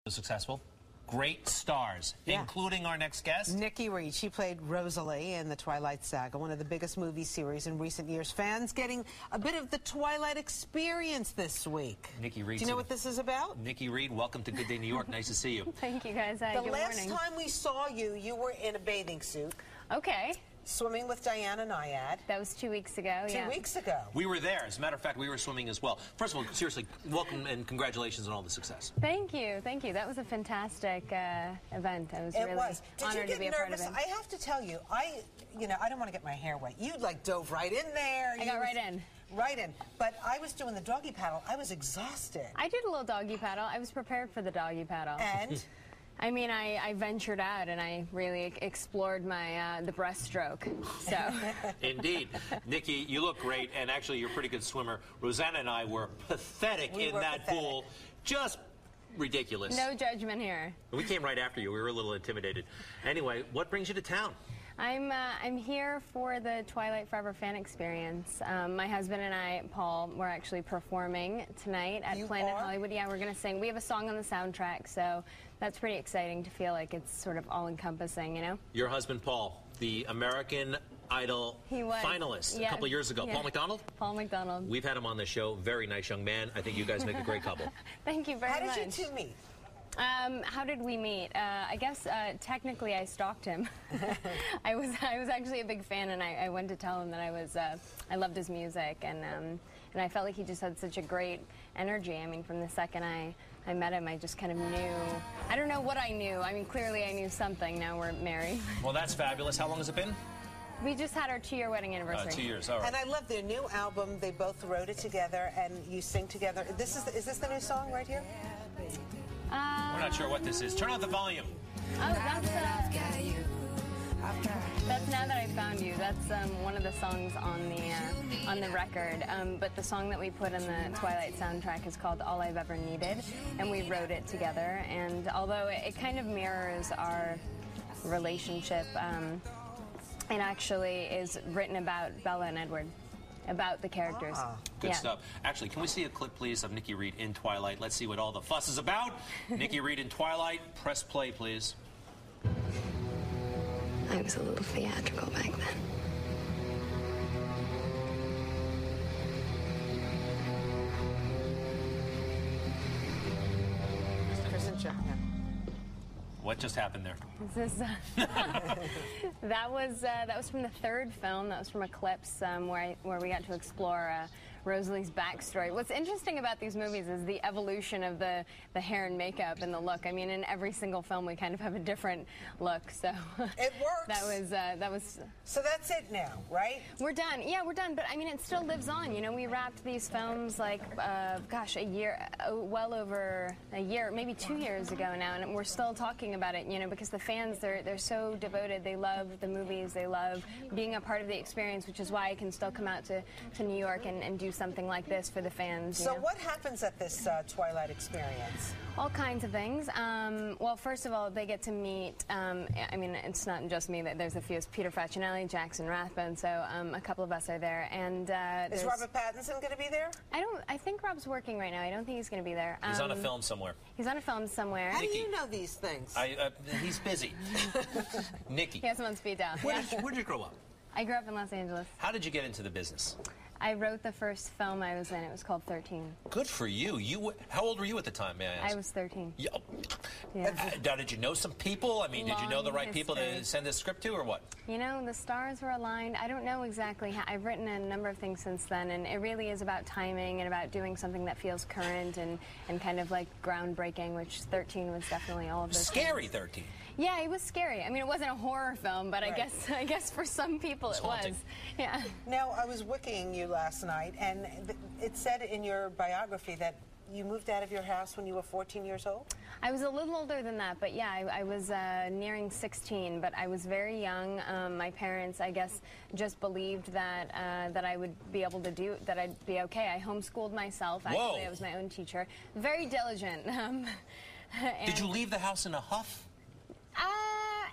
Successful. Great stars, including our next guest. Nikki Reed. She played Rosalie in the Twilight Saga, one of the biggest movie series in recent years. Fans getting a bit of the Twilight experience this week. Nikki Reed. Do you know what this is about? Nikki Reed, welcome to Good Day New York. Nice to see you. Thank you, guys. The last time we saw you, you were in a bathing suit. Okay. Swimming with Diana Nyad. That was 2 weeks ago, yeah. 2 weeks ago. We were there. As a matter of fact, we were swimming as well. First of all, seriously, welcome and congratulations on all the success. Thank you. Thank you. That was a fantastic event. I was really honored to be a part of it. I have to tell you, I don't want to get my hair wet. You dove right in there. I got right in. Right in. But I was doing the doggy paddle. I was exhausted. I did a little doggy paddle. I was prepared for the doggy paddle. And? I mean, I ventured out and I really explored my the breaststroke. So. Indeed. Nikki, you look great, and actually you're a pretty good swimmer. Rosanna and I were pathetic in that pool. Just ridiculous. No judgment here. We came right after you. We were a little intimidated. Anyway, what brings you to town? I'm here for the Twilight Forever fan experience. My husband and I, Paul, we're actually performing tonight at Planet Hollywood. Yeah, we're going to sing. We have a song on the soundtrack, so that's pretty exciting to feel like it's sort of all-encompassing, you know? Your husband, Paul, the American Idol finalist a couple years ago. Paul McDonald? Paul McDonald. We've had him on the show. Very nice young man. I think you guys make a great couple. Thank you very much. How did you two meet? How did we meet? I guess technically I stalked him. I was actually a big fan, and I went to tell him that I loved his music, and I felt like he just had such a great energy. I mean, from the second I met him, I just kind of knew. I don't know what I knew. I mean, clearly I knew something. Now we're married. Well, that's fabulous. How long has it been? We just had our 2-year wedding anniversary. 2 years, all right. And I love their new album. They both wrote it together, and you sing together. Is this the new song right here? We're not sure what this is. Turn on the volume. Oh, that's Now That I Found You. That's one of the songs on the record. But the song that we put in the Twilight soundtrack is called All I've Ever Needed, and we wrote it together. And although it kind of mirrors our relationship, it actually is written about Bella and Edward. About the characters. Good stuff. Actually, can we see a clip, please, of Nikki Reed in Twilight? Let's see what all the fuss is about. Nikki Reed in Twilight. Press play, please. I was a little theatrical back then. What just happened there? This is, that was from the third film. That was from Eclipse, where we got to explore Rosalie's backstory. What's interesting about these movies is the evolution of the hair and makeup and the look. I mean, in every single film, we kind of have a different look. So it works. That was. So that's it now, right? We're done. Yeah, we're done. But I mean, it still lives on. You know, we wrapped these films like, gosh, well over a year, maybe 2 years ago now, and we're still talking about it. You know, because the fans, they're so devoted. They love the movies. They love being a part of the experience, which is why I can still come out to New York and do something like this for the fans. So what happens at this Twilight experience? All kinds of things. Well, first of all, they get to meet, I mean, it's not just me. There's a few. It's Peter Facinelli, Jackson Rathbone, so a couple of us are there. And is Robert Pattinson going to be there? I think Rob's working right now. I don't think he's going to be there. He's on a film somewhere. He's on a film somewhere. How do you know these things? He's busy. Nikki. He has him on speed dial. Where did you grow up? I grew up in Los Angeles. How did you get into the business? I wrote the first film I was in. It was called 13. Good for you. How old were you at the time, may I ask? I was 13. Yeah. Now, did you know some people? I mean, did you know the right people to send this script to, or what? You know, the stars were aligned. I don't know exactly how. I've written a number of things since then, and it really is about timing and about doing something that feels current and kind of like groundbreaking, which 13 was definitely all of those Scary things. 13. Yeah, it was scary. I mean, it wasn't a horror film, but right. I guess for some people it was. Yeah. Now, I was wikiing you last night, and it said in your biography that you moved out of your house when you were 14 years old? I was a little older than that, but yeah, I was nearing 16, but I was very young. My parents, I guess, just believed that I would be able to that I'd be okay. I homeschooled myself. Actually, I was my own teacher. Very diligent. Did you leave the house in a huff?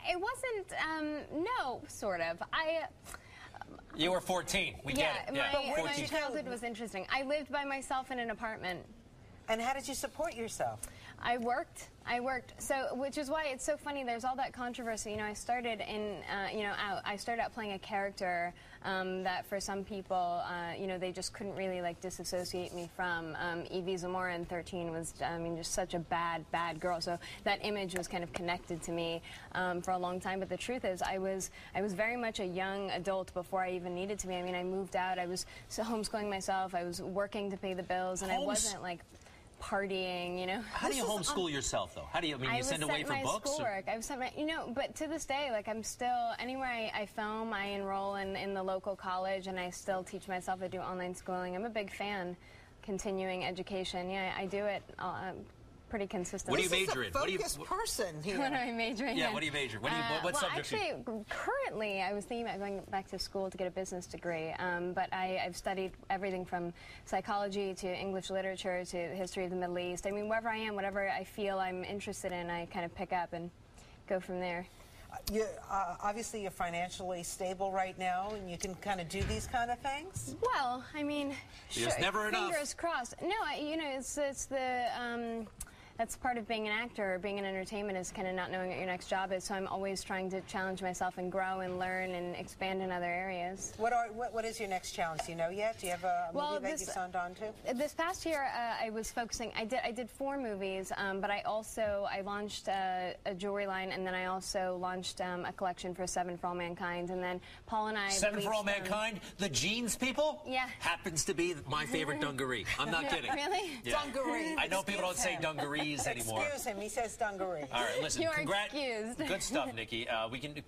It wasn't, no, sort of. You were 14. We get it. Yeah, my childhood was interesting. I lived by myself in an apartment. And how did you support yourself? I worked. I worked, which is why it's so funny. There's all that controversy. You know, I started I started out playing a character that for some people, you know, they just couldn't really like disassociate me from. Evie Zamora in 13 was, I mean, just such a bad girl. So that image was kind of connected to me for a long time. But the truth is, I was very much a young adult before I even needed to be. I mean, I moved out. I was homeschooling myself. I was working to pay the bills, and I wasn't like partying, you know. How do you homeschool yourself, though? How do you, I mean, you send away for books? Schoolwork. I was sent my, you know, but to this day, like, I'm still, anywhere I film, I enroll in the local college, and I still teach myself. I do online schooling. I'm a big fan, continuing education. Yeah, I do it pretty consistently. What do you major in? What are you person here? What am I majoring in? Yeah, what do you major? What subjects? Actually, currently, I was thinking about going back to school to get a business degree, but I've studied everything from psychology to English literature to history of the Middle East. I mean, wherever I am, whatever I feel I'm interested in, I kind of pick up and go from there. Obviously, you're financially stable right now, and you can kind of do these kind of things? Well, I mean, there's never enough. Fingers crossed. No, you know, it's the... that's part of being an actor or being in entertainment, is kind of not knowing what your next job is. So I'm always trying to challenge myself and grow and learn and expand in other areas. What is your next challenge? Do you know yet? Do you have a movie that you signed on to? This past year, I was focusing. I did 4 movies, but I launched a jewelry line, and then I also launched a collection for 7 for All Mankind. And then Paul and I. 7 for All Mankind, the jeans people. Yeah. Happens to be my favorite dungaree. I'm not kidding. Really? Yeah. Dungaree. I know people don't say dungarees anymore. Excuse him, he says dungaree. All right, listen. You are excused. Good stuff, Nikki.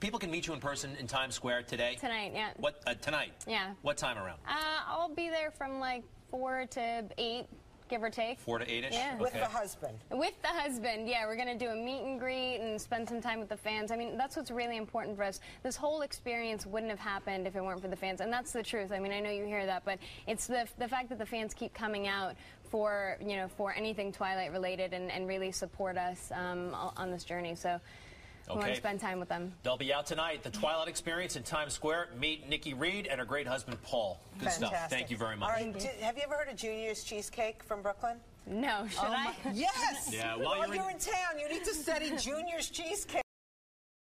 People can meet you in person in Times Square today. Tonight, yeah. What tonight? Yeah. What time around? I'll be there from like 4 to 8. Give or take. 4 to 8-ish? Yeah. Okay. With the husband. With the husband, yeah. We're going to do a meet and greet and spend some time with the fans. I mean, that's what's really important for us. This whole experience wouldn't have happened if it weren't for the fans, and that's the truth. I mean, I know you hear that, but it's the fact that the fans keep coming out for, you know, for anything Twilight related and really support us on this journey. So we want to spend time with them. They'll be out tonight. The Twilight Experience in Times Square. Meet Nikki Reed and her great husband, Paul. Good Fantastic. stuff. Thank you very much. All right, have you ever heard of Junior's Cheesecake from Brooklyn? No, should I? Yes! Yeah, while you're in town, you need to study Junior's Cheesecake.